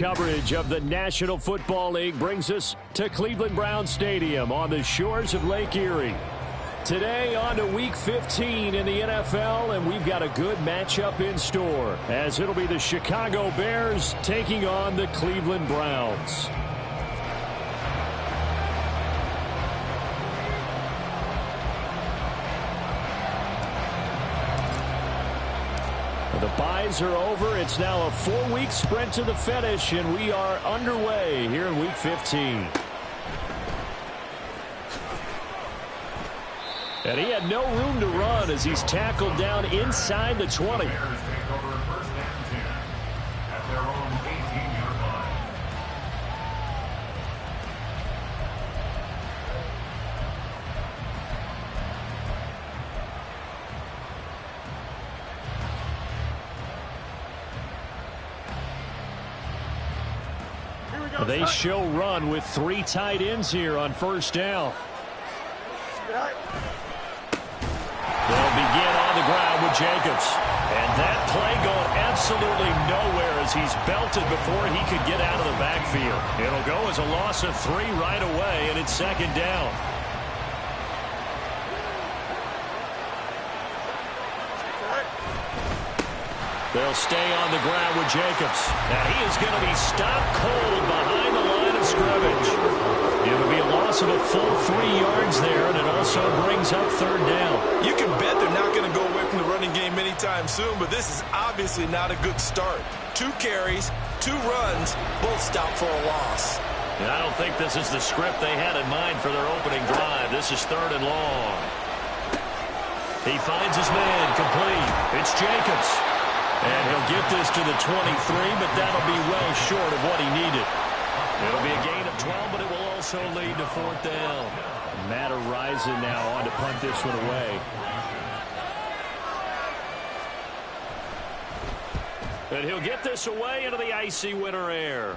Coverage of the National Football League brings us to Cleveland Browns Stadium on the shores of Lake Erie. Today on to Week 15 in the NFL, and we've got a good matchup in store, as it'll be the Chicago Bears taking on the Cleveland Browns. The byes are over. It's now a 4-week sprint to the finish, and we are underway here in Week 15. And he had no room to run as he's tackled down inside the 20. They show run with 3 tight ends here on first down. They'll begin on the ground with Jacobs. And that play going absolutely nowhere as he's belted before he could get out of the backfield. It'll go as a loss of 3 right away, and it's second down. They'll stay on the ground with Jacobs. And he is going to be stopped cold behind the line of scrimmage. It'll be a loss of a full 3 yards there, and it also brings up third down. You can bet they're not going to go away from the running game anytime soon, but this is obviously not a good start. 2 carries, 2 runs, both stopped for a loss. And I don't think this is the script they had in mind for their opening drive. This is third and long. He finds his man complete. It's Jacobs. And he'll get this to the 23, but that'll be well short of what he needed. It'll be a gain of 12, but it will also lead to fourth down. Matt Araiza now on to punt this one away. And he'll get this away into the icy winter air.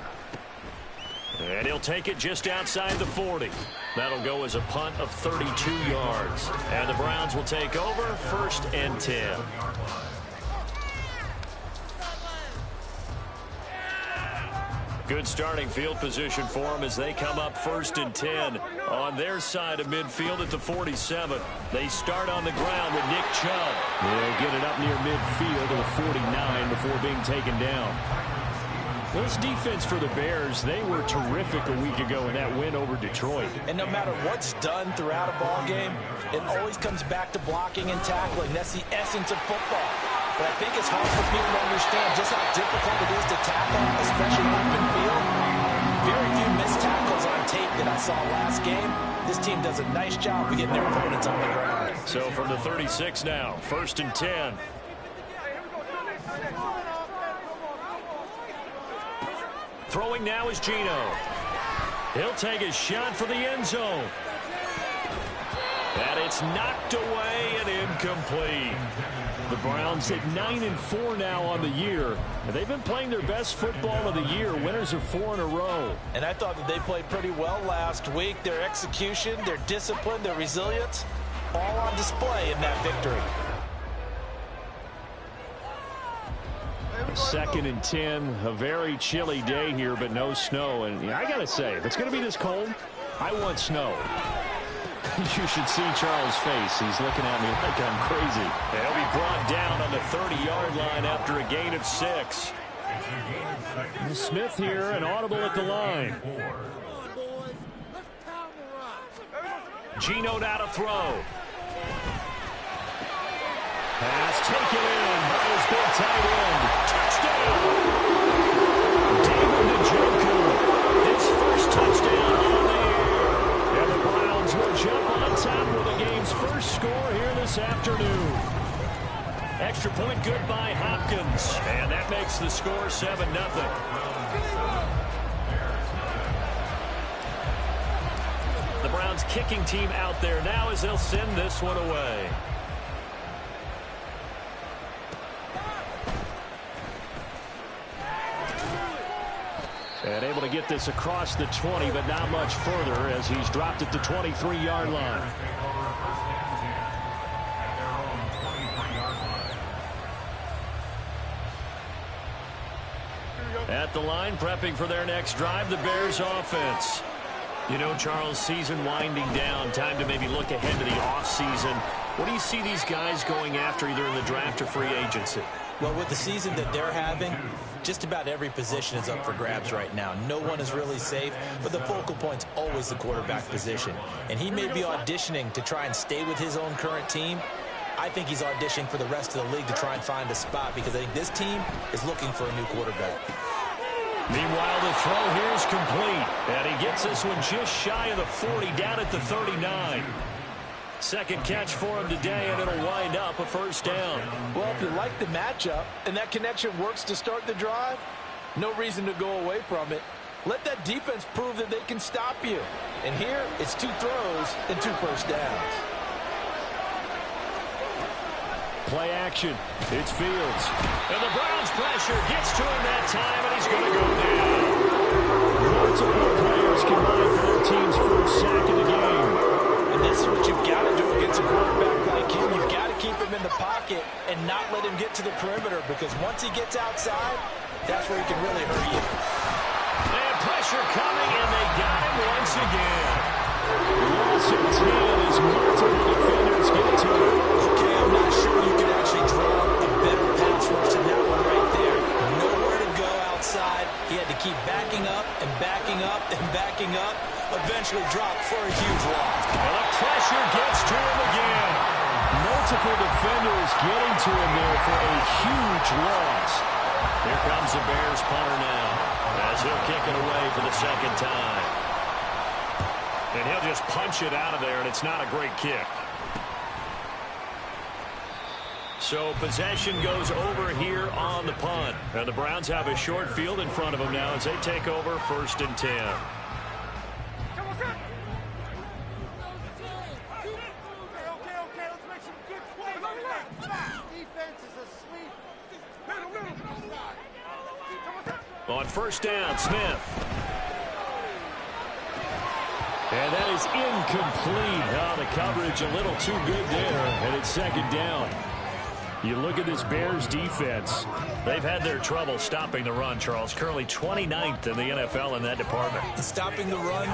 And he'll take it just outside the 40. That'll go as a punt of 32 yards. And the Browns will take over, 1st and 10. Good starting field position for them as they come up 1st and 10 on their side of midfield at the 47. They start on the ground with Nick Chubb. They'll get it up near midfield to the 49 before being taken down. This defense for the Bears, they were terrific a week ago in that win over Detroit. And no matter what's done throughout a ball game, it always comes back to blocking and tackling. That's the essence of football. But I think it's hard for people to understand just how difficult it is to tackle, especially open field. Very few missed tackles on tape that I saw last game. This team does a nice job of getting their opponents on the ground. So from the 36 now, 1st and 10. Throwing now is Geno. He'll take a shot for the end zone. And it's knocked away and incomplete. The Browns at 9-4 now on the year. And they've been playing their best football of the year. Winners of 4 in a row. And I thought that they played pretty well last week. Their execution, their discipline, their resilience, all on display in that victory. 2nd and 10, a very chilly day here, but no snow. And I got to say, if it's going to be this cold, I want snow. You should see Charles' face. He's looking at me like I'm crazy. He'll be brought down on the 30-yard line after a gain of 6. Smith here, an audible at the line. Geno now to throw. Pass taken in by his big tight end. Touchdown! David Njoku, his first touchdown on the year. And the Browns will jump on top with the game's first score here this afternoon. Extra point good by Hopkins. And that makes the score 7-0. The Browns kicking team out there now as they'll send this one away. And able to get this across the 20, but not much further as he's dropped at the 23-yard line. At the line, prepping for their next drive, the Bears offense. You know, Charles, season winding down, time to maybe look ahead to the offseason. What do you see these guys going after either in the draft or free agency? Well, with the season that they're having, just about every position is up for grabs right now. No one is really safe, but the focal point's always the quarterback position. And he may be auditioning to try and stay with his own current team. I think he's auditioning for the rest of the league to try and find a spot because I think this team is looking for a new quarterback. Meanwhile, the throw here is complete, and he gets this one just shy of the 40, down at the 39. Second catch for him today, and it'll wind up a first down. Well, if you like the matchup and that connection works to start the drive, no reason to go away from it. Let that defense prove that they can stop you. And here, it's 2 throws and 2 first downs. Play action. It's Fields. And the Browns pressure gets to him that time, and he's going to go down. Multiple players combined for their team's first sack of the game. And this is what you've got to do against a quarterback like him. You've got to keep him in the pocket and not let him get to the perimeter because once he gets outside, that's where he can really hurt you. And pressure coming, and they got him once again. Loss of 10 as multiple defenders get to him. Okay, I'm not sure you can actually draw a better pass rush than that one right there. Nowhere to go outside. He had to keep backing up and backing up and backing up. Eventually dropped for a huge loss. And the pressure gets to him again. Multiple defenders getting to him there for a huge loss. Here comes the Bears punter now as he'll kick it away for the second time. And he'll just punch it out of there, and it's not a great kick. So possession goes over here on the punt. And the Browns have a short field in front of them now as they take over 1st and 10. On 1st down, Smith. And that is incomplete. Oh, the coverage a little too good there, and it's 2nd down. You look at this Bears defense. They've had their trouble stopping the run, Charles. Currently 29th in the NFL in that department. Stopping the run,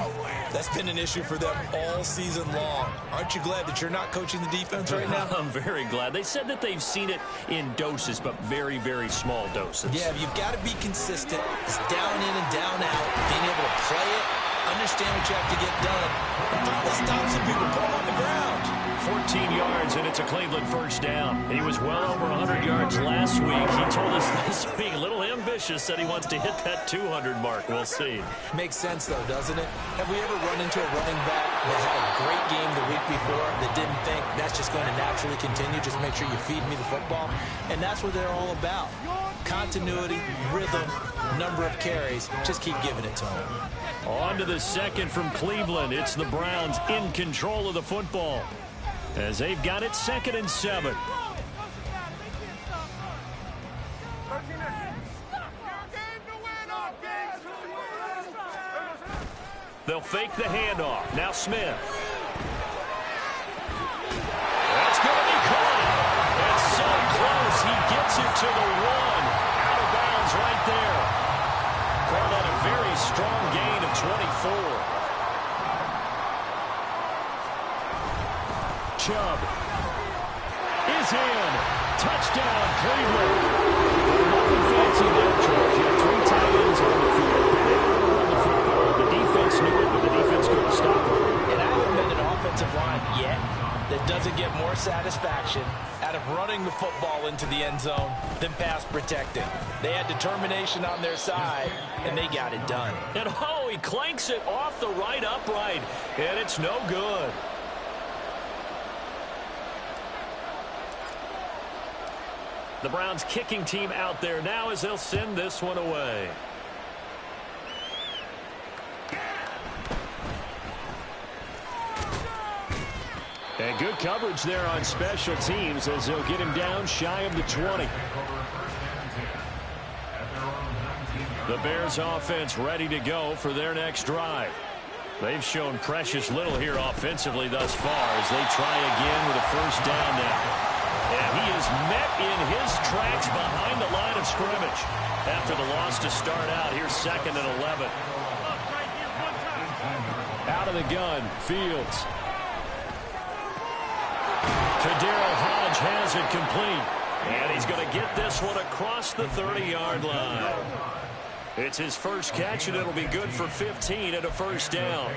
that's been an issue for them all season long. Aren't you glad that you're not coaching the defense right now? I'm very glad. They said that they've seen it in doses, but very, very small doses. Yeah, you've got to be consistent. It's down in and down out. Being able to play it, understand what you have to get done, and finally stop some people putting on the ground. 14 yards, and it's a Cleveland 1st down. He was well over 100 yards last week. He told us this week, a little ambitious, said he wants to hit that 200 mark. We'll see. Makes sense, though, doesn't it? Have we ever run into a running back that had a great game the week before that didn't think that's just going to naturally continue? Just make sure you feed me the football. And that's what they're all about. Continuity, rhythm, number of carries. Just keep giving it to them. On to the second from Cleveland. It's the Browns in control of the football as they've got it 2nd and 7. They'll fake the handoff. Now Smith. That's going to be caught. That's so close. He gets it to the 1. Out of bounds right there. Call that a very strong gain of 24. Chubb is in. Touchdown, Cleveland. Nothing fancy there, Charles. You have 3 tight ends on the field. They were going to run the football. The defense knew it, but the defense couldn't stop it. And I haven't been an offensive line yet that doesn't get more satisfaction out of running the football into the end zone than pass protecting. They had determination on their side, and they got it done. And he clanks it off the right upright, and it's no good. The Browns kicking team out there now as they'll send this one away. And good coverage there on special teams as they'll get him down shy of the 20. The Bears offense ready to go for their next drive. They've shown precious little here offensively thus far as they try again with a 1st down now. And he is met in his tracks behind the line of scrimmage. After the loss to start out, here's 2nd and 11. Out of the gun, Fields. Daryl Hodge has it complete. And he's going to get this one across the 30-yard line. It's his first catch, and it'll be good for 15 and a first down.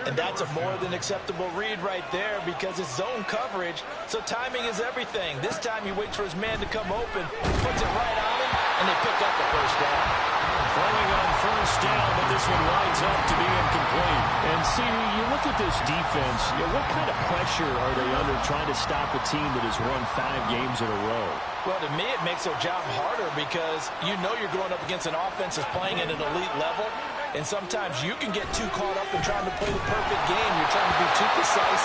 And that's a more than acceptable read right there because it's zone coverage, so timing is everything. This time he waits for his man to come open, puts it right on him, and they pick up the first down. Throwing on first down, but this one winds up to be incomplete. And see, you look at this defense, what kind of pressure are they under trying to stop a team that has won 5 games in a row? Well, to me, it makes their job harder because you know you're going up against an offense that's playing at an elite level, and sometimes you can get too caught up in trying to play the perfect game. You're trying to be too precise,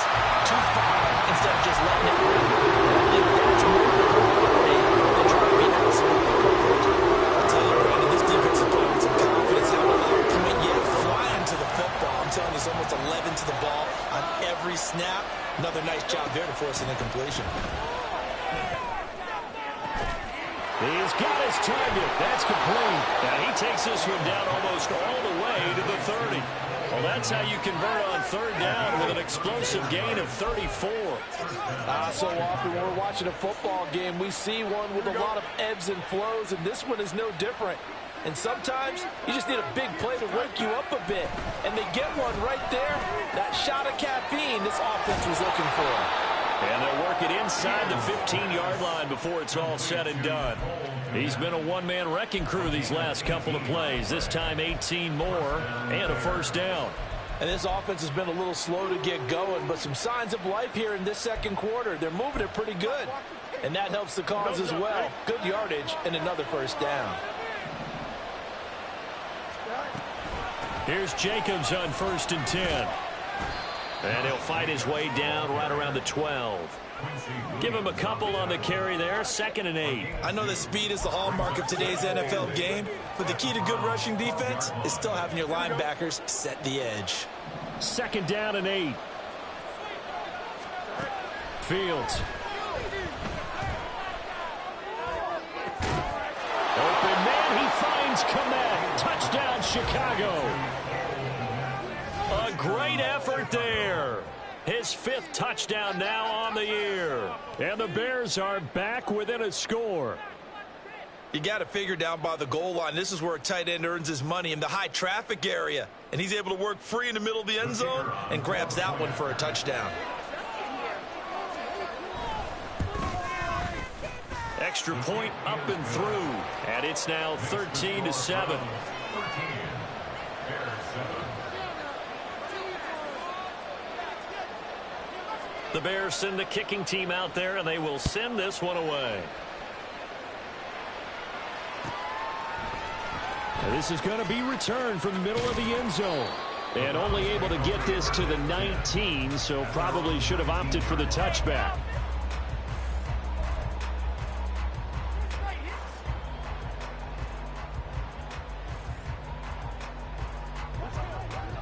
too far, instead of just letting it run. I think that's more of a priority than trying to be absolutely perfect. I'll tell you, Brandon, this defense is playing with some confidence, having a lot of point, yet flying to the football. I'm telling you, it's almost 11 to the ball on every snap. Another nice job there to force an incompletion. He's got his target. That's complete. And he takes this one down almost all the way to the 30. Well, that's how you convert on third down with an explosive gain of 34. So often when we're watching a football game, we see one with a lot of ebbs and flows, and this one is no different. And sometimes you just need a big play to wake you up a bit. And they get one right there. That shot of caffeine this offense was looking for. And they'll work it inside the 15-yard line before it's all said and done. He's been a one-man wrecking crew these last couple of plays. This time 18 more and a first down. And this offense has been a little slow to get going, but some signs of life here in this second quarter. They're moving it pretty good. And that helps the cause as well. Good yardage and another first down. Here's Jacobs on 1st and 10. And he'll fight his way down right around the 12. Give him a couple on the carry there. 2nd and 8. I know that speed is the hallmark of today's NFL game, but the key to good rushing defense is still having your linebackers set the edge. 2nd down and 8. Fields. Open man, he finds Kmet. Touchdown, Chicago. A great effort there. His 5th touchdown now on the year. And the Bears are back within a score. You got to figure down by the goal line. This is where a tight end earns his money, in the high traffic area. And he's able to work free in the middle of the end zone and grabs that one for a touchdown. Extra point up and through. And it's now 13-7. The Bears send the kicking team out there, and they will send this one away. And this is going to be returned from the middle of the end zone. And only able to get this to the 19, so probably should have opted for the touchback.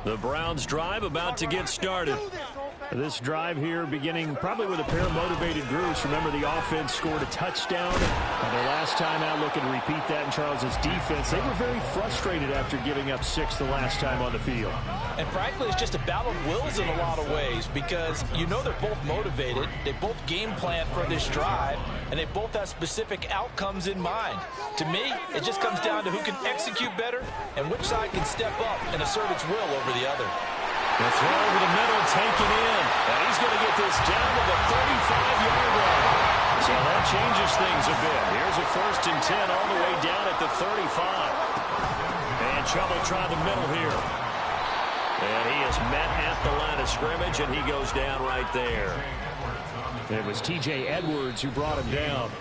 The Browns drive about to get started. This drive here beginning probably with a pair of motivated groups. Remember, the offense scored a touchdown. And their last time out, looking to repeat that in Charles's defense. They were very frustrated after giving up 6 the last time on the field. And frankly, it's just a battle of wills in a lot of ways because you know they're both motivated. They both game plan for this drive, and they both have specific outcomes in mind. To me, it just comes down to who can execute better and which side can step up and assert its will over the other. The throw over the middle, taken in. And he's going to get this down to the 35-yard line. So that changes things a bit. Here's a 1st and 10 all the way down at the 35. And Chubb will try the middle here. And he is met at the line of scrimmage, and he goes down right there. It was T.J. Edwards who brought him down.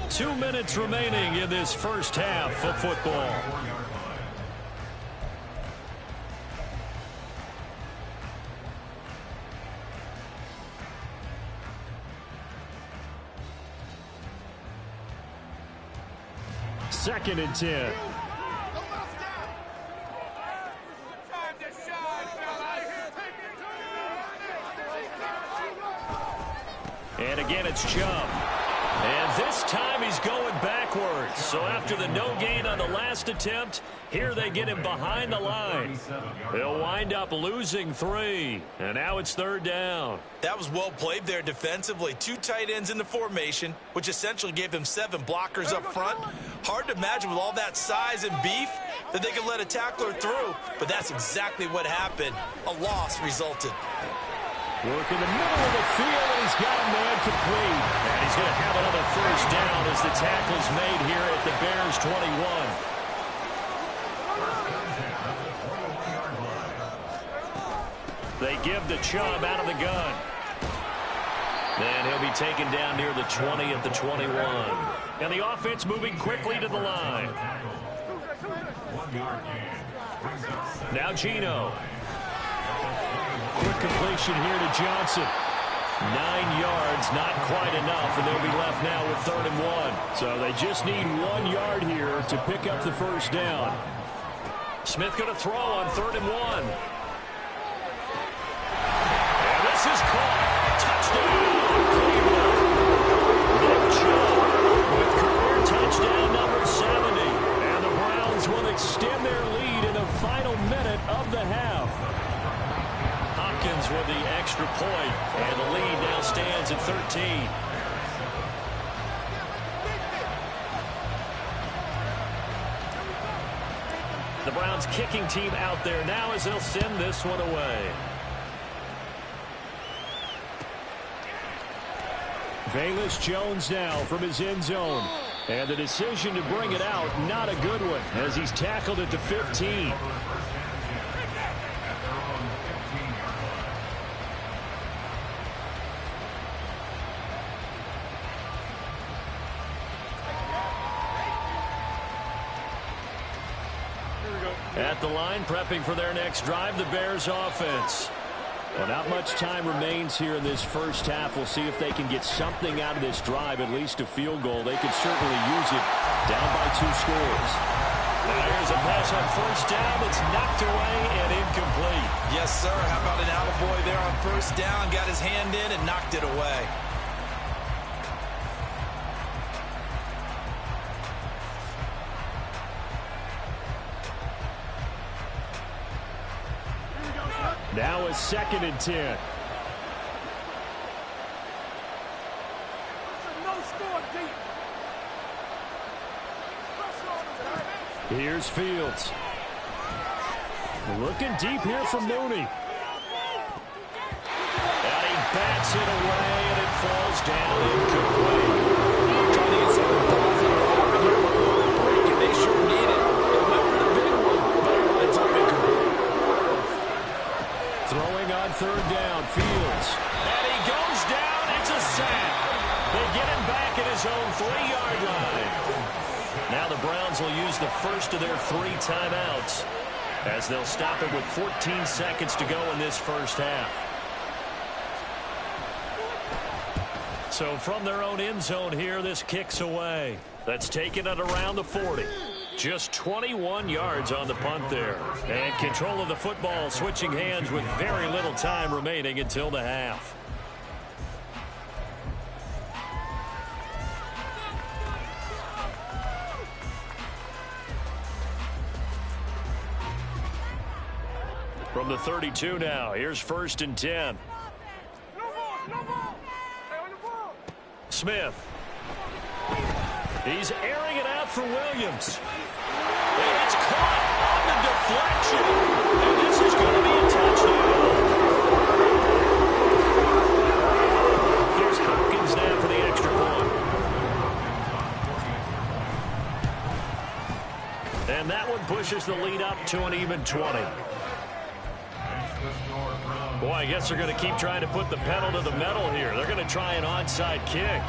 2 minutes remaining in this first half of football. Second and 10. And again, it's Chubb. And this time he's going backwards. So after the no gain on the last attempt, here they get him behind the line. He'll wind up losing 3. And now it's 3rd down. That was well played there defensively. 2 tight ends in the formation, which essentially gave them 7 blockers up front. Hard to imagine with all that size and beef that they could let a tackler through. But that's exactly what happened. A loss resulted. Work in the middle of the field, and he's got a man complete. And he's going to have another 1st down as the tackle's made here at the Bears 21. They give the Chubb out of the gun. And he'll be taken down near the 20 at the 21. And the offense moving quickly to the line. Now Geno. Quick completion here to Johnson. 9 yards, not quite enough, and they'll be left now with 3rd and 1. So they just need 1 yard here to pick up the 1st down. Smith going to throw on 3rd and 1. And this is caught. Touchdown, Cleveland. Nick Chubb with career touchdown number 70. And the Browns will extend their lead in the final minute of the half. Hopkins with the extra point, and the lead now stands at 13. The Browns kicking team out there now as they'll send this one away. Velus Jones now from his end zone. And the decision to bring it out, not a good one, as he's tackled at the 15. At the line, prepping for their next drive, the Bears offense. Well, not much time remains here in this first half. We'll see if they can get something out of this drive, at least a field goal. They could certainly use it down by 2 scores. Now here's a pass on 1st down. It's knocked away and incomplete. Yes, sir. How about an attaboy there on 1st down? Got his hand in and knocked it away. Now a 2nd and 10. Here's Fields. Looking deep here from Mooney. And he bats it away, and it falls down incomplete. Trying to get something positive to happen here before the break, and they sure need it. They went for the big one, but it winds up incomplete. Throwing on 3rd down, Fields. And he goes down. It's a sack. They get him back at his own 3-yard line. Now the Browns will use the first of their 3 timeouts as they'll stop it with 14 seconds to go in this first half. So from their own end zone here, this kicks away. That's taken it around the 40. Just 21 yards on the punt there. And control of the football switching hands with very little time remaining until the half. From the 32 now, here's 1st and 10. Smith. He's airing it out for Williams. And it's caught on the deflection. And this is going to be a touchdown. Here's Hopkins now for the extra point. And that one pushes the lead up to an even 20. Boy, I guess they're going to keep trying to put the pedal to the metal here. They're going to try an onside kick.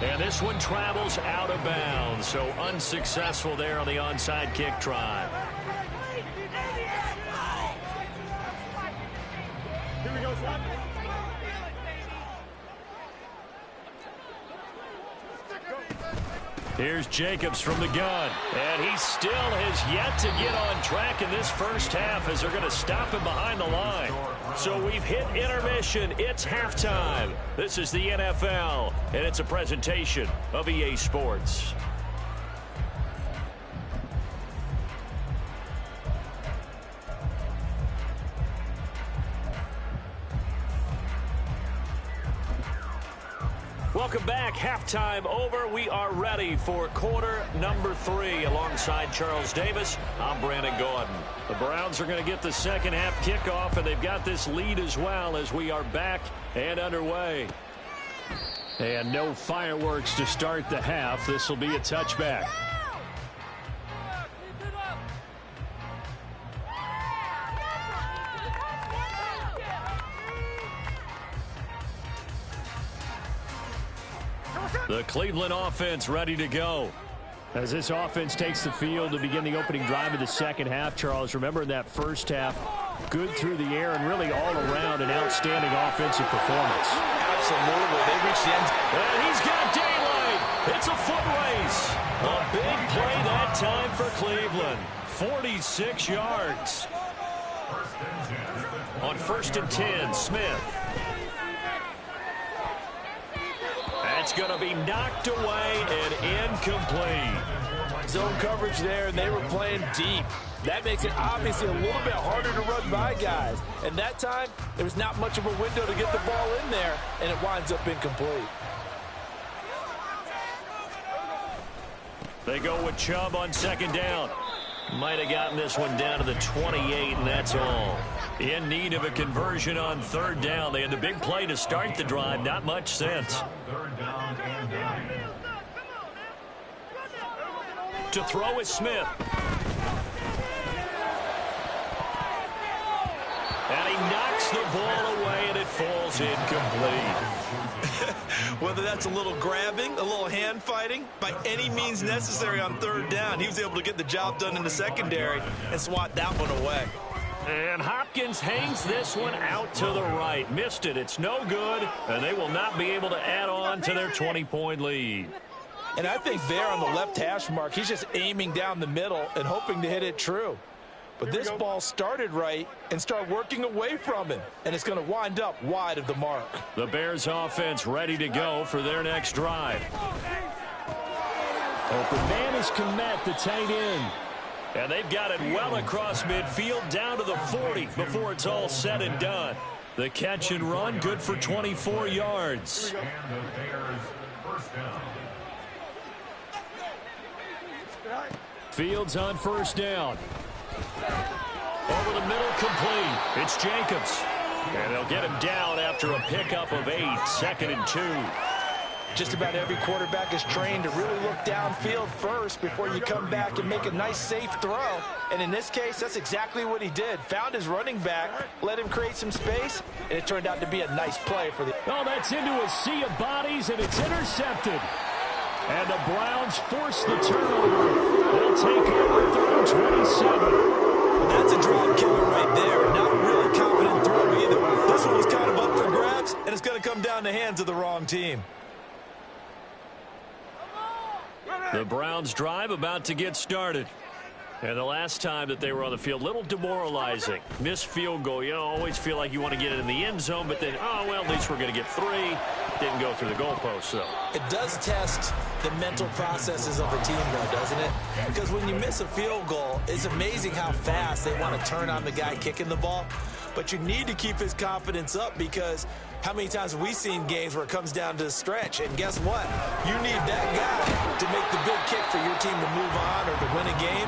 And this one travels out of bounds, so unsuccessful there on the onside kick try. Here we go, son. Here's Jacobs from the gun. And he still has yet to get on track in this first half as they're going to stop him behind the line. So we've hit intermission. It's halftime. This is the NFL, and it's a presentation of EA Sports. Welcome back. Halftime over. We are ready for quarter number 3. Alongside Charles Davis, I'm Brandon Gaudin. The Browns are going to get the second half kickoff, and they've got this lead as well as we are back and underway. And no fireworks to start the half. This will be a touchback. The Cleveland offense ready to go. As this offense takes the field to begin the opening drive of the second half, Charles, remember in that first half, good through the air and really all around an outstanding offensive performance. Absolutely. They reached the end. And he's got daylight. It's a foot race. A big play that time for Cleveland. 46 yards. On 1st and 10, Smith. That's going to be knocked away and incomplete. Zone coverage there, and they were playing deep. That makes it obviously a little bit harder to run by guys. And that time, there was not much of a window to get the ball in there, and it winds up incomplete. They go with Chubb on 2nd down. Might have gotten this one down to the 28, and that's all. In need of a conversion on 3rd down. They had the big play to start the drive. Not much sense. To throw is Smith. And he knocks the ball away, and it falls incomplete. Whether that's a little grabbing, a little hand fighting, by any means necessary on 3rd down, he was able to get the job done in the secondary and swat that one away. And Hopkins hangs this one out to the right. Missed it. It's no good, and they will not be able to add on to their 20-point lead. And I think there on the left hash mark, he's just aiming down the middle and hoping to hit it true. But this ball started right and started working away from him, and it's going to wind up wide of the mark. The Bears offense ready to go for their next drive. Open man is Kmet, the tight end. And they've got it well across midfield down to the 40 before it's all said and done. The catch and run good for 24 yards. Fields on 1st down. Over the middle, complete. It's Jacobs. And they'll get him down after a pickup of 8, 2nd and 2. Just about every quarterback is trained to really look downfield first before you come back and make a nice, safe throw. And in this case, that's exactly what he did. Found his running back, let him create some space, and it turned out to be a nice play for the... Oh, that's into a sea of bodies, and it's intercepted. And the Browns force the turnover. They'll take over 3rd and 27. That's a drive killer right there. Not really confident throw either. This one was kind of up for grabs, and it's going to come down the hands of the wrong team. The Browns drive about to get started. And the last time that they were on the field, a little demoralizing. Missed field goal. You know, always feel like you want to get it in the end zone, but then, oh, well, at least we're going to get 3. Didn't go through the goalpost, though. It does test the mental processes of a team, though, doesn't it? Because when you miss a field goal, it's amazing how fast they want to turn on the guy kicking the ball. But you need to keep his confidence up, because how many times have we seen games where it comes down to the stretch? And guess what? You need that guy to make the big kick for your team to move on or to win a game.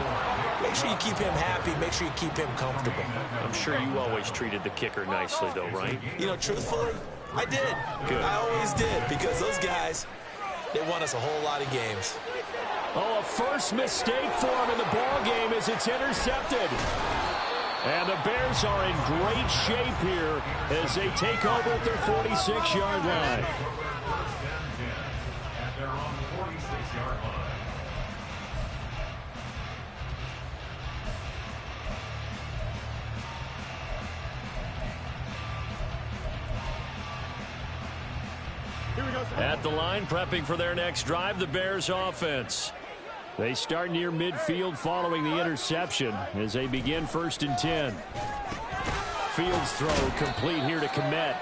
Make sure you keep him happy. Make sure you keep him comfortable. I'm sure you always treated the kicker nicely, though, right? You know, truthfully, I did. Good. I always did, because those guys, they won us a whole lot of games. Oh, a first mistake for him in the ball game as it's intercepted. And the Bears are in great shape here as they take over at their 46-yard line. Here we go. At the line, prepping for their next drive, the Bears offense. They start near midfield following the interception as they begin 1st and 10. Fields throw complete here to Kmet.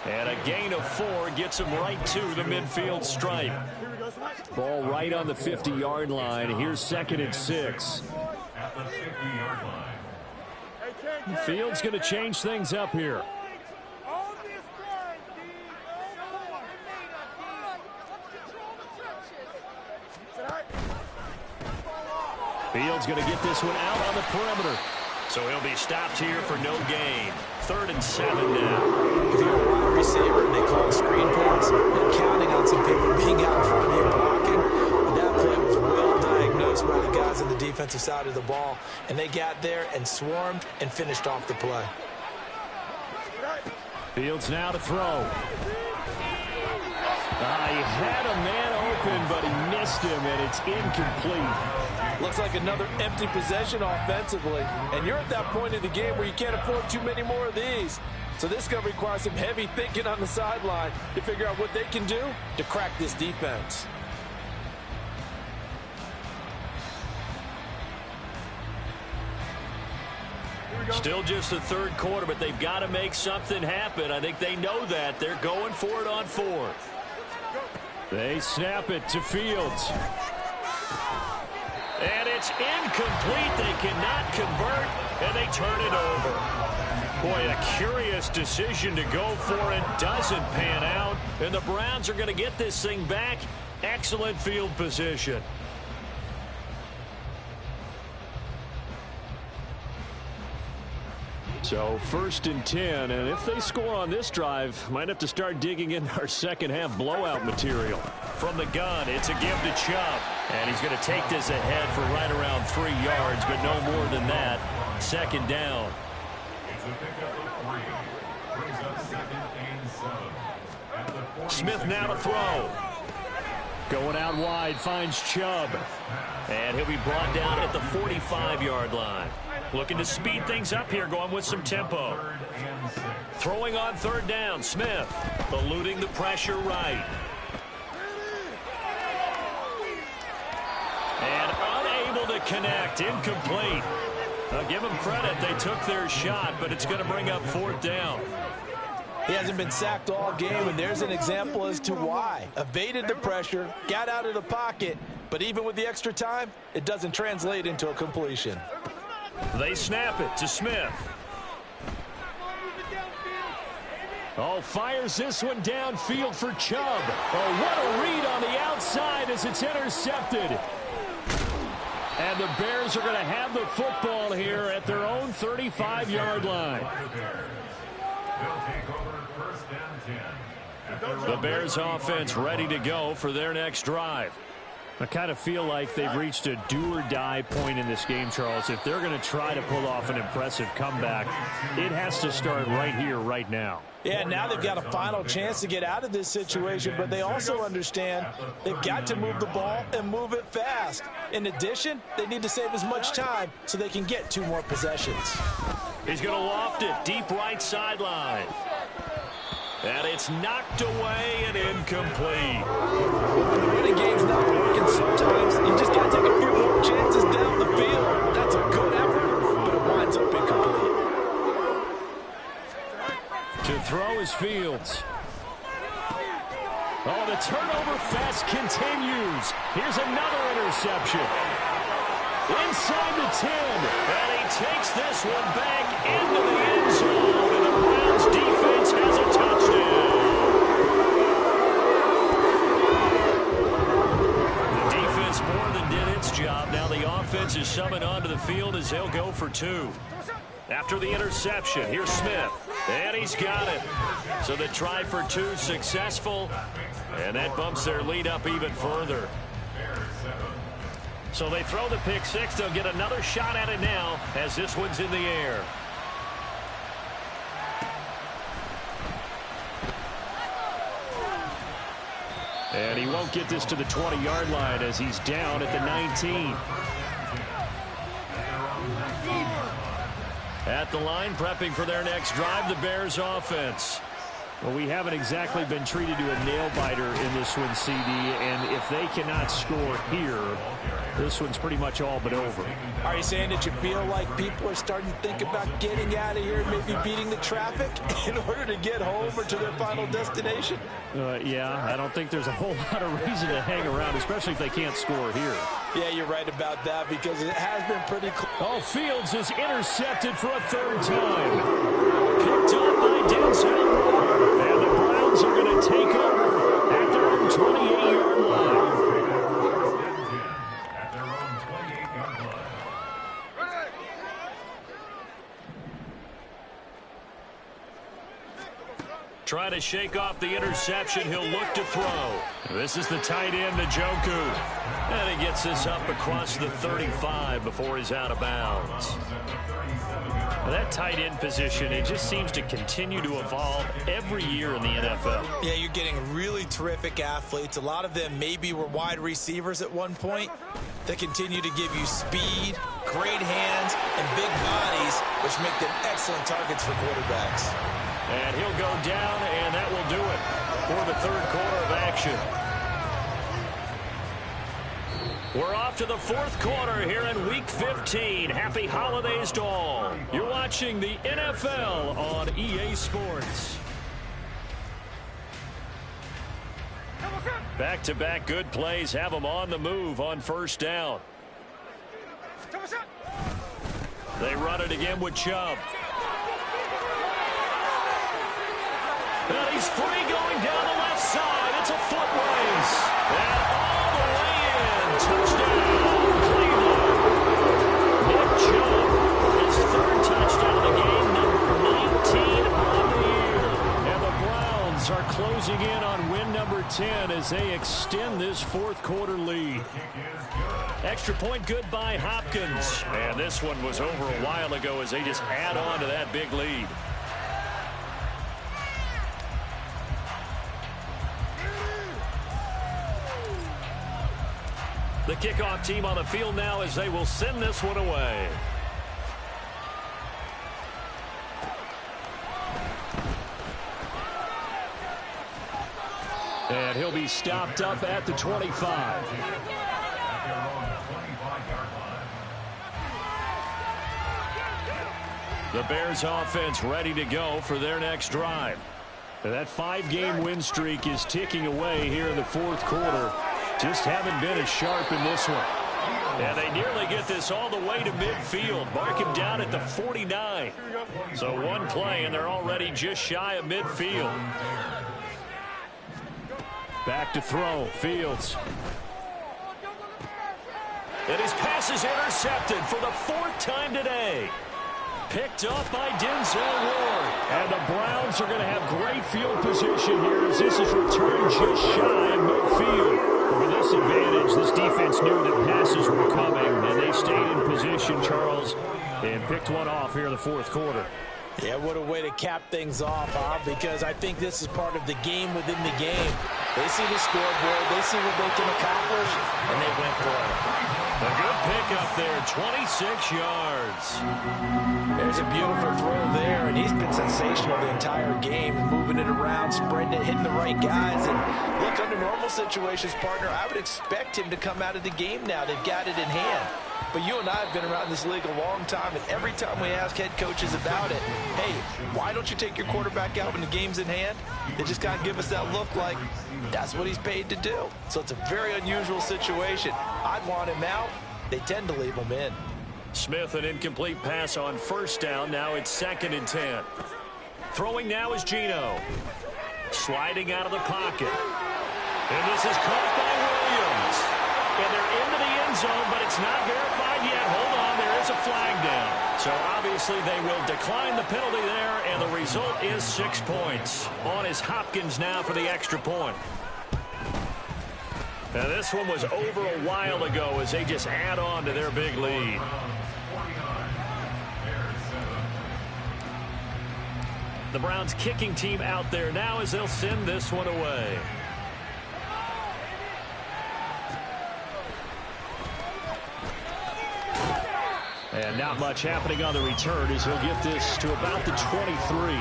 And a gain of 4 gets him right to the midfield stripe. Ball right on the 50-yard line. Here's 2nd and 6. Fields going to change things up here. Fields going to get this one out on the perimeter. So he'll be stopped here for no gain. 3rd and 7 now. If you're a wide receiver and they call a screen pass, you're counting on some people being out in front of you blocking. But that play was well diagnosed by the guys on the defensive side of the ball. And they got there and swarmed and finished off the play. Fields now to throw. He had a man open, but he missed him, and it's incomplete. Looks like another empty possession offensively. And you're at that point in the game where you can't afford too many more of these. So this is going to require some heavy thinking on the sideline to figure out what they can do to crack this defense. Still just the 3rd quarter, but they've got to make something happen. I think they know that. They're going for it on 4th. They snap it to Fields. And it's incomplete. They cannot convert, and they turn it over. Boy, a curious decision to go for it. Doesn't pan out, and the Browns are going to get this thing back. Excellent field position. So 1st and 10, and if they score on this drive, might have to start digging in our second-half blowout material. From the gun, it's a give to Chubb. And he's going to take this ahead for right around 3 yards, but no more than that. 2nd down. Smith now to throw. Going out wide, finds Chubb. And he'll be brought down at the 45-yard line. Looking to speed things up here, going with some tempo. Throwing on 3rd down, Smith. Eluding the pressure right. And unable to connect. Incomplete. I'll give them credit. They took their shot, but it's going to bring up 4th down. He hasn't been sacked all game, and there's an example as to why. Evaded the pressure, got out of the pocket, but even with the extra time, it doesn't translate into a completion. They snap it to Smith. Fires this one downfield for Chubb. What a read on the outside as it's intercepted. And the Bears are going to have the football here at their own 35-yard line. The Bears offense ready to go for their next drive. I kind of feel like they've reached a do-or-die point in this game, Charles. If they're going to try to pull off an impressive comeback, it has to start right here, right now. Yeah, now they've got a final chance to get out of this situation, but they also understand they've got to move the ball and move it fast. In addition, they need to save as much time so they can get 2 more possessions. He's going to loft it deep right sideline. And it's knocked away and incomplete. When the running game's not working, sometimes you just got to take a few more chances down the field. That's a good effort, but it winds up incomplete. To throw is Fields. The turnover fest continues. Here's another interception. Inside the 10. And he takes this one back into the end zone. And the Browns defense has a touchdown. The defense more than did its job. Now the offense is summoned onto the field as they'll go for 2. After the interception, here's Smith. And he's got it. So the try for 2 successful. And that bumps their lead up even further. So they throw the pick 6. They'll get another shot at it now as this one's in the air. And he won't get this to the 20-yard line as he's down at the 19. At the line, prepping for their next drive, the Bears offense. Well, we haven't exactly been treated to a nail-biter in this one, CD, and if they cannot score here, this one's pretty much all but over. Are you saying that you feel like people are starting to think about getting out of here and maybe beating the traffic in order to get home or to their final destination? Yeah, I don't think there's a whole lot of reason to hang around, especially if they can't score here. Yeah, you're right about that because it has been pretty close. Oh, Fields is intercepted for a third time. Picked up by Denzel Ward. And the Browns are going to take over at their own 28-yard line. Trying to shake off the interception. He'll look to throw. This is the tight end, Njoku. And he gets this up across the 35 before he's out of bounds. Well, that tight end position, it just seems to continue to evolve every year in the NFL. Yeah, you're getting really terrific athletes. A lot of them maybe were wide receivers at one point. They continue to give you speed, great hands, and big bodies, which make them excellent targets for quarterbacks. And he'll go down, and that will do it for the third quarter of action. We're off to the fourth quarter here in Week 15. Happy holidays to all. You're watching the NFL on EA Sports. Back-to-back good plays have them on the move on first down. They run it again with Chubb. And he's free going down the left side. It's a foot race. And all the way in. Touchdown, Cleveland. Nick Chubb, his third touchdown of the game, number 19 on the year. And the Browns are closing in on win number 10 as they extend this fourth quarter lead. Extra point good by Hopkins. And this one was over a while ago as they just add on to that big lead. The kickoff team on the field now as they will send this one away. And he'll be stopped up at the 25. The Bears offense ready to go for their next drive. That 5-game win streak is ticking away here in the fourth quarter. Just haven't been as sharp in this one. And they nearly get this all the way to midfield. Mark him down at the 49. So one play, and they're already just shy of midfield. Back to throw. Fields. And his pass is intercepted for the fourth time today. Picked up by Denzel Ward. And the Browns are going to have great field position here as this is returned just shy of midfield. With this advantage, this defense knew that passes were coming, and they stayed in position, Charles, and picked one off here in the fourth quarter. Yeah, what a way to cap things off, huh? Because I think this is part of the game within the game. They see the scoreboard, they see what they can accomplish, and they went for it. A good pickup there, 26 yards. There's a beautiful throw there, and he's been sensational the entire game, moving it around, spreading it, hitting the right guys. And look, under normal situations, partner, I would expect him to come out of the game now. They've got it in hand. But you and I have been around this league a long time, and every time we ask head coaches about it, hey, why don't you take your quarterback out when the game's in hand? They just kind of give us that look like that's what he's paid to do. So it's a very unusual situation. I'd want him out. They tend to leave him in. Smith, an incomplete pass on first down. Now it's 2nd and 10. Throwing now is Geno. Sliding out of the pocket. And this is caught by Williams. And they're into the end zone, but it's not verified yet. Hold on, there is a flag down. So obviously they will decline the penalty there, and the result is 6 points. On is Hopkins now for the extra point. Now this one was over a while ago as they just add on to their big lead. The Browns kicking team out there now as they'll send this one away. And not much happening on the return as he'll get this to about the 23.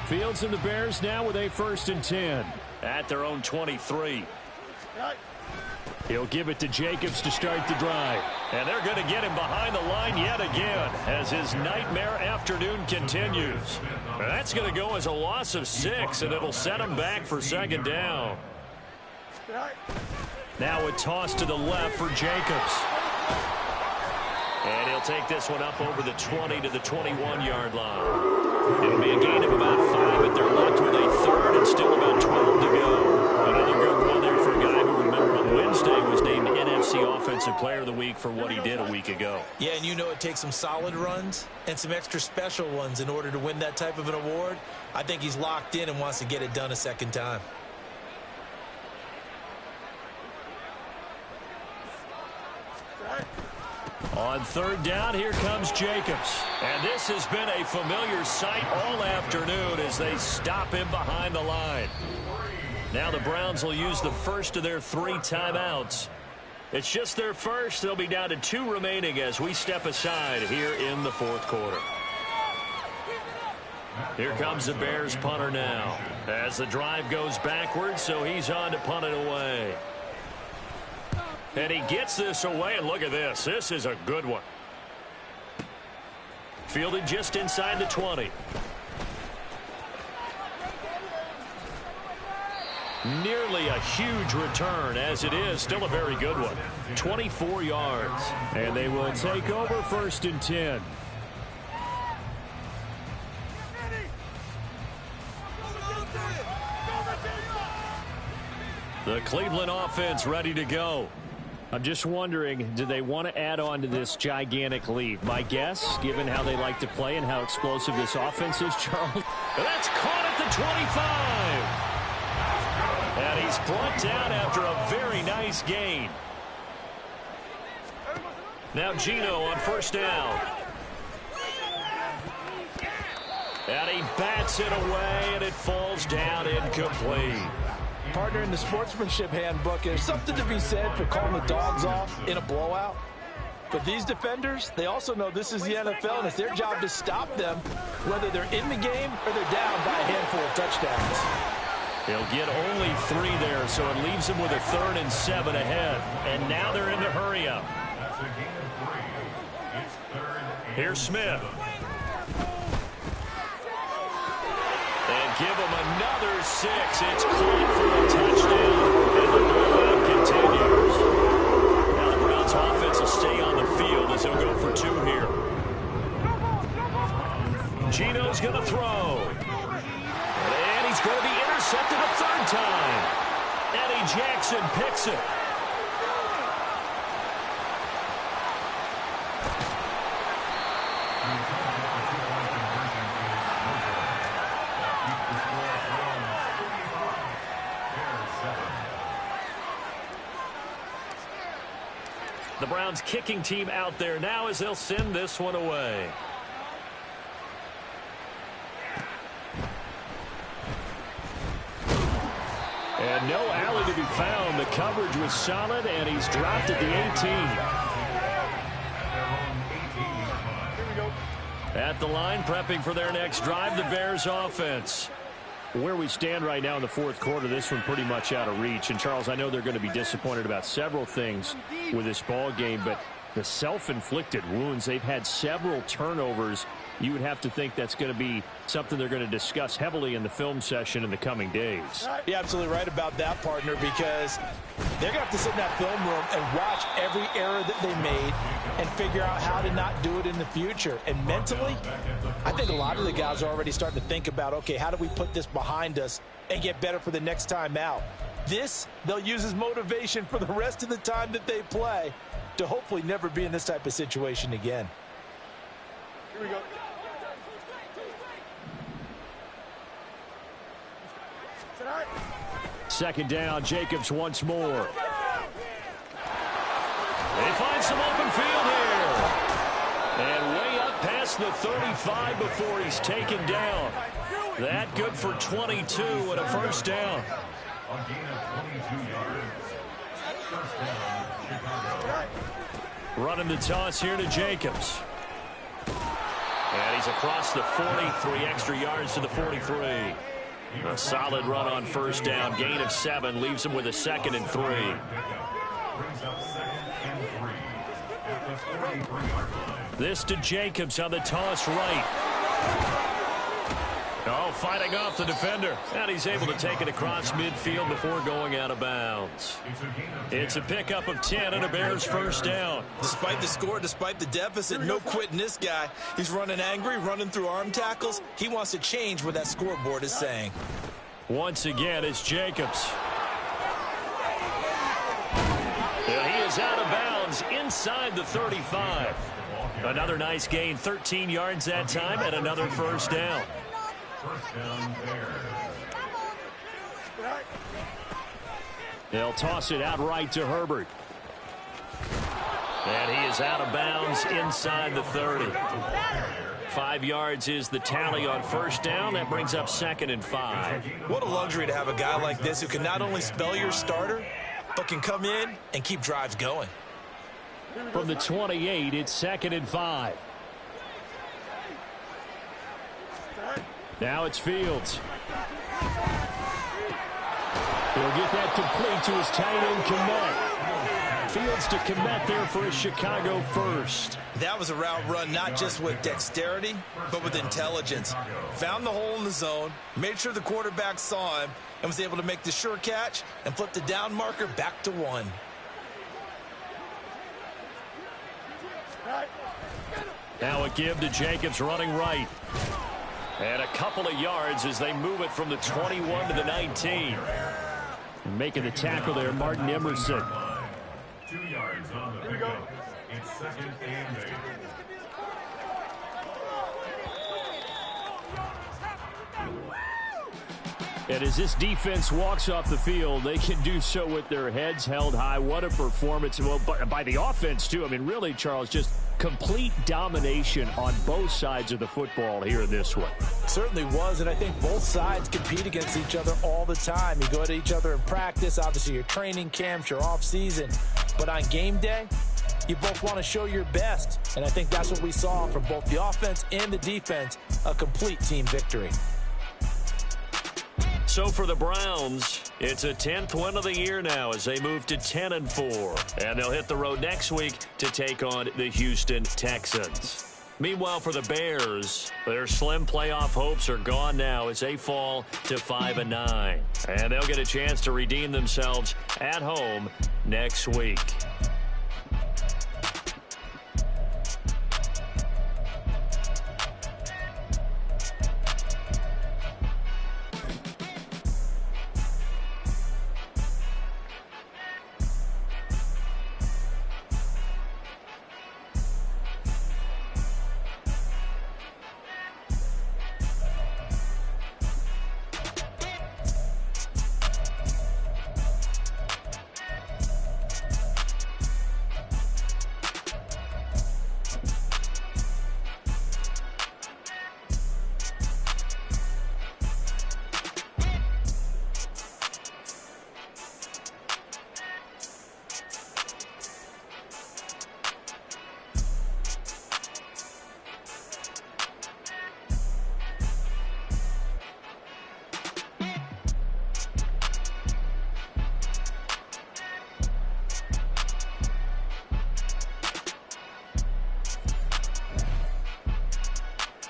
Fields and the Bears now with a 1st and 10. At their own 23. He'll give it to Jacobs to start the drive. And they're going to get him behind the line yet again as his nightmare afternoon continues. That's going to go as a loss of 6, and it'll set him back for 2nd down. Now a toss to the left for Jacobs. And he'll take this one up over the 20 to the 21-yard line. It'll be a gain of about 5, but they're left with a 3rd and still about 12 to go. Another good run there for a guy who, remember, on Wednesday was named NFC Offensive Player of the Week for what he did a week ago. Yeah, and you know it takes some solid runs and some extra special ones in order to win that type of an award. I think he's locked in and wants to get it done a 2nd time. On 3rd down, here comes Jacobs. And this has been a familiar sight all afternoon as they stop him behind the line. Now the Browns will use the first of their 3 timeouts. It's just their first. They'll be down to 2 remaining as we step aside here in the 4th quarter. Here comes the Bears punter now as the drive goes backwards, so he's on to punt it away. And he gets this away, and look at this. This is a good one. Fielded just inside the 20. Nearly a huge return, as it is still a very good one. 24 yards. And they will take over 1st and 10. The Cleveland offense ready to go. I'm just wondering, do they want to add on to this gigantic lead? My guess, given how they like to play and how explosive this offense is, Charles. That's caught at the 25. And he's brought down after a very nice gain. Now Geno on 1st down. And he bats it away, and it falls down incomplete. Partner, in the sportsmanship handbook, there's something to be said for calling the dogs off in a blowout. But these defenders, they also know this is the NFL, and it's their job to stop them, whether they're in the game or they're down by a handful of touchdowns. He'll get only 3 there, so it leaves him with a 3rd and 7 ahead. And now they're in the hurry-up. Here's Smith. And give him another 6. It's caught for a touchdown. And the blowout continues. Now the Browns offense will stay on the field as he'll go for 2 here. Geno's going to throw. And he's going to be intercepted a 3rd time. Eddie Jackson picks it. The Browns kicking team out there now as they'll send this one away. And no alley to be found. The coverage was solid, and he's dropped at the 18. At the line, prepping for their next drive, the Bears offense. Where we stand right now in the 4th quarter, this one pretty much out of reach. And, Charles, I know they're going to be disappointed about several things with this ball game, but the self-inflicted wounds, they've had several turnovers. You would have to think that's going to be something they're going to discuss heavily in the film session in the coming days. You're absolutely right about that, partner, because they're going to have to sit in that film room and watch every error that they made and figure out how to not do it in the future. And mentally, I think a lot of the guys are already starting to think about, okay, how do we put this behind us and get better for the next time out? This, they'll use as motivation for the rest of the time that they play to hopefully never be in this type of situation again. Here we go. 2nd down, Jacobs once more. They find some open field here. And way up past the 35 before he's taken down. That good for 22 and a 1st down. Running the toss here to Jacobs. And he's across the 43 extra yards to the 43. A solid run on first down. Gain of 7 leaves him with a 2nd and 3. This to Jacobs on the toss right. Oh, fighting off the defender. And he's able to take it across midfield before going out of bounds. It's a pickup of 10 and a Bears first down. Despite the score, despite the deficit, no quitting this guy. He's running angry, running through arm tackles. He wants to change what that scoreboard is saying. Once again, it's Jacobs. And he is out of bounds inside the 35. Another nice gain, 13 yards that time, and another first down. They'll toss it out right to Herbert. And he is out of bounds inside the 30. 5 yards is the tally on first down. That brings up 2nd and 5. What a luxury to have a guy like this who can not only spell your starter, but can come in and keep drives going. From the 28, it's 2nd and 5. Now it's Fields. He'll get that complete to his tight end, Kmet. Fields to Kmet there for a Chicago first. That was a route run not just with dexterity, but with intelligence. Found the hole in the zone, made sure the quarterback saw him, and was able to make the sure catch and flip the down marker back to 1. Now a give to Jacobs running right. And a couple of yards as they move it from the 21 to the 19. Making the tackle there, Martin Emerson. 2 yards on the pickup. It's 2nd and 8. And as this defense walks off the field, they can do so with their heads held high. What a performance. Well, by the offense, too. I mean, really, Charles, just complete domination on both sides of the football here in this one. Certainly was, and I think both sides compete against each other all the time. You go at each other in practice, obviously your training camps, your off-season. But on game day, you both want to show your best. And I think that's what we saw from both the offense and the defense, a complete team victory. So for the Browns, it's a 10th win of the year now as they move to 10-4. And they'll hit the road next week to take on the Houston Texans. Meanwhile, for the Bears, their slim playoff hopes are gone now as they fall to 5-9. And they'll get a chance to redeem themselves at home next week.